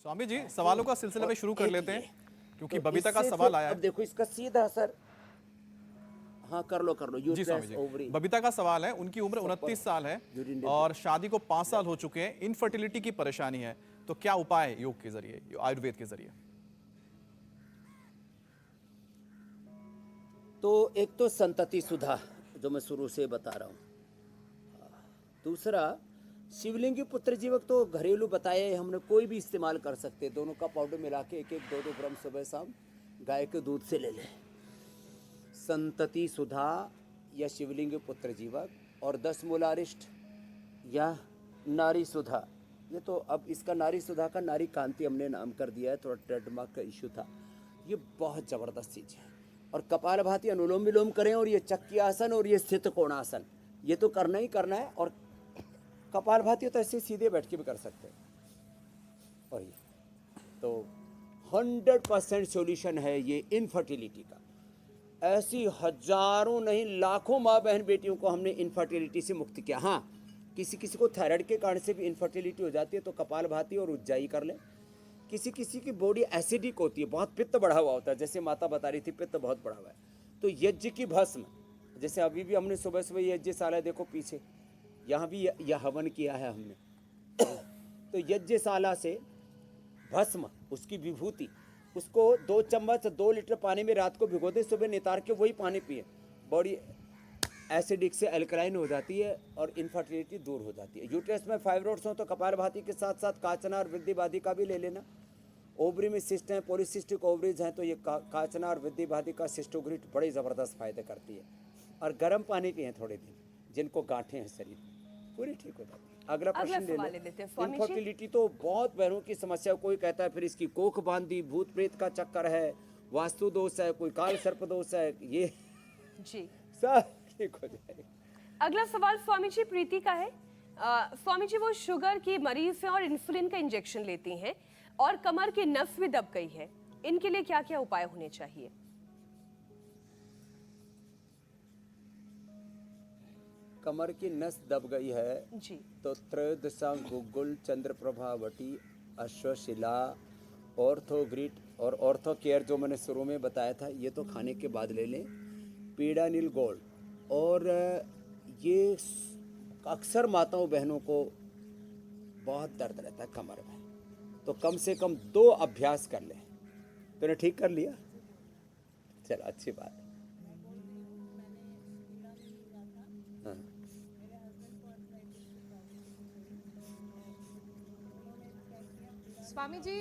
स्वामी जी, सवालों का सिलसिला में शुरू कर लेते हैं क्योंकि बबीता का इससे सवाल फिर आया अब है। देखो इसका सीधा असर। हाँ कर लो जी स्वामी यूट्रस जी, ओवरी बबीता का सवाल है, उनकी उम्र सब पर 29 साल है यूरिन और शादी को 5 साल हो चुके हैं, इनफर्टिलिटी की परेशानी है, तो क्या उपाय है योग के जरिए, आयुर्वेद के जरिए? तो एक तो संतति सुधा जो मैं शुरू से बता रहा हूँ। दूसरा शिवलिंगी पुत्र जीवक तो घरेलू बताए हमने, कोई भी इस्तेमाल कर सकते, दोनों का पाउडर मिला के 1-1 2-2 ग्राम सुबह शाम गाय के दूध से ले लें। संतति सुधा या शिवलिंग पुत्र जीवक और 10 मूलारिष्ट या नारी सुधा। ये तो अब इसका नारी सुधा का नारी कांति हमने नाम कर दिया है, थोड़ा ट्रेडमार्क का इशू था। ये बहुत ज़बरदस्त चीज़ है। और कपालभाति अनुलोम विलोम करें, और ये चक्की आसन और ये स्थित कोणासन, ये तो करना ही करना है। और कपालभाति तो ऐसे सीधे बैठ के भी कर सकते हैं। और ये तो 100% सॉल्यूशन है ये इनफर्टिलिटी का। ऐसी हजारों नहीं लाखों माँ बहन बेटियों को हमने इनफर्टिलिटी से मुक्त किया। हाँ, किसी किसी को थायराइड के कारण से भी इनफर्टिलिटी हो जाती है, तो कपालभाति और उज्जाई कर ले। किसी किसी की बॉडी एसिडिक होती है, बहुत पित्त बढ़ा हुआ होता है, जैसे माता बता रही थी पित्त बहुत बढ़ा हुआ है, तो यज्ञ की भस्म, जैसे अभी भी हमने सुबह सुबह यज्ञशाला देखो पीछे, यहाँ भी यह हवन किया है हमने। तो यज्ञशाला से भस्म, उसकी विभूति, उसको 2 चम्मच 2 लीटर पानी में रात को भिगो दे, सुबह नितार के वही पानी पिए, बॉडी एसिडिक से अल्कलाइन हो जाती है और इनफर्टिलिटी दूर हो जाती है। यूट्रस में फाइब्रोइड्स हो तो कपालभाति के साथ साथ काचना और वृद्धिबाधी का भी ले लेना। ओवरी में सिस्ट हैं, पॉलीसिस्टिक ओवरीज हैं, तो ये काचना और वृद्धिबाधी का सिस्टोग्रिट बड़े ज़बरदस्त फायदे करती है। और गर्म पानी पिए थोड़े दिन, जिनको गांठें हैं शरीर पूरी ठीक हो जाती है। अगला प्रश्न ले लेते हैं स्वामी जी। इनफर्टिलिटी तो बहुत बहनों की समस्या, कोई कहता है फिर इसकी कोख बांधी, भूत प्रेत का चक्कर है, वास्तु दोष है, कोई काल सर्प दोष है, ये जी सब ठीक हो जाएगा। अगला सवाल स्वामी जी प्रीति का है। स्वामी जी वो शुगर की मरीज हैं और इंसुलिन का इंजेक्शन लेती हैं और कमर की नस भी दब गई है, इनके लिए क्या क्या उपाय होने चाहिए? कमर की नस दब गई है जी तो त्रयोदशा गुग्गुल चंद्र प्रभावटी अश्वशिला ऑर्थोग्रिट और ऑर्थो केयर जो मैंने शुरू में बताया था, ये तो खाने के बाद ले लें। पीड़ा नील गोल्ड, और ये अक्सर माताओं बहनों को बहुत दर्द रहता है कमर में, तो कम से कम 2 अभ्यास कर लें। तूने ठीक कर लिया, चल अच्छी बात है। हाँ। स्वामी जी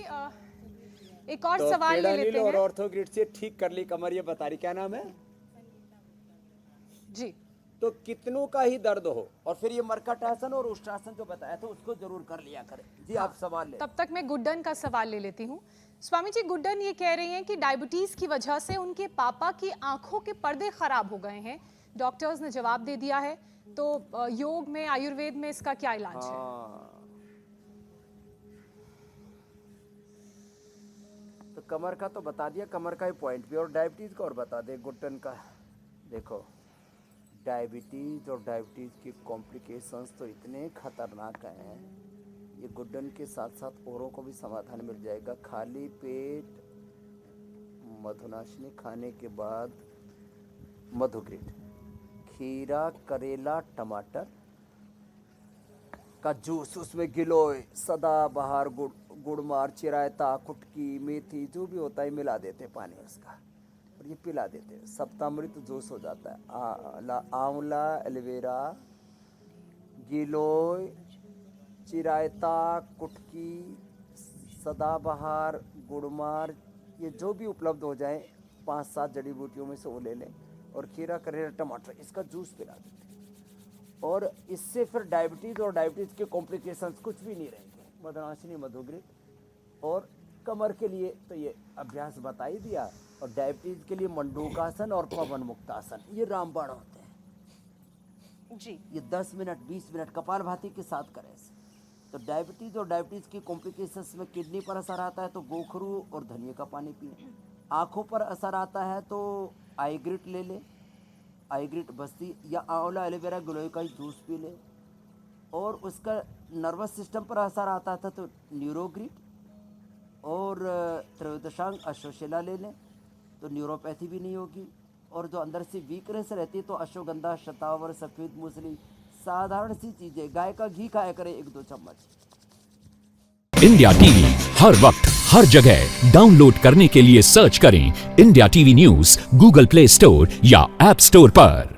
एक और तो सवाल ले पीड़ा नील लेते और हैं। ऑर्थोग्रिड से ठीक कर ली कमर, ये बता रही क्या नाम है? जी तो कितनों का ही दर्द हो, और फिर ये मर्कटासन और उष्ट्रासन जो बताया था उसको जरूर कर लिया करें। जी आप सवाल ले। तब तक मैं गुड्डन का सवाल ले लेती हूँ। स्वामी जी, गुड्डन ये कह रही हैं कि डायबिटीज की वजह से उनके पापा की आंखों के पर्दे खराब हो गए हैं, डॉक्टर्स ने जवाब दे दिया है, तो योग में आयुर्वेद में इसका क्या इलाज है? हाँ, तो कमर का तो बता दिया, कमर का ही पॉइंट भी, और डायबिटीज का और बता दे गुड्डन का। देखो डायबिटीज और डायबिटीज की कॉम्प्लिकेशंस तो इतने खतरनाक हैं, ये गुड्डन के साथ साथ औरों को भी समाधान मिल जाएगा। खाली पेट मधुनाशिनी खाने के बाद मधुग्रिट, खीरा करेला टमाटर का जूस, उसमें गिलोय सदाबहार गुड़मार चिरायता कुटकी मेथी जो भी होता है मिला देते पानी उसका, और ये पिला देते हैं, सप्तामृत जूस हो जाता है। आंवला एलोवेरा गिलोय चिरायता कुटकी सदाबहार गुड़मार, ये जो भी उपलब्ध हो जाए 5-7 जड़ी बूटियों में से वो ले लें, और खीरा करेला टमाटर इसका जूस पिला देते हैं। और इससे फिर डायबिटीज़ और डायबिटीज़ के कॉम्प्लिकेशंस कुछ भी नहीं रहेंगे। मधुनाशिनी मधुग्रिट, और कमर के लिए तो ये अभ्यास बता ही दिया, और डायबिटीज़ के लिए मंडूकासन और पवन मुक्तासन, ये रामबाण होते हैं जी ये 10 मिनट 20 मिनट कपालभाति के साथ करें। तो डायबिटीज़ और डायबिटीज़ की कॉम्प्लिकेशंस में किडनी पर असर आता है तो गोखरू और धनिया का पानी पिए। आँखों पर असर आता है तो आईग्रिट ले ले, आईग्रिट बस्ती, या आंवला एलोवेरा गिलोय का ही जूस पी ले। और उसका नर्वस सिस्टम पर असर आता था तो न्यूरोग्रिट और त्रयोदशांग अश्वशिला ले लें तो न्यूरोपैथी भी नहीं होगी। और जो अंदर से वीकनेस रहती है तो अश्वगंधा, शतावर, सफ़ेद मूसली, साधारण सी चीज़ें, गाय का घी खाया करें 1-2 चम्मच। इंडिया टीवी हर वक्त हर जगह डाउनलोड करने के लिए सर्च करें India TV news Google play store या ऐप स्टोर पर।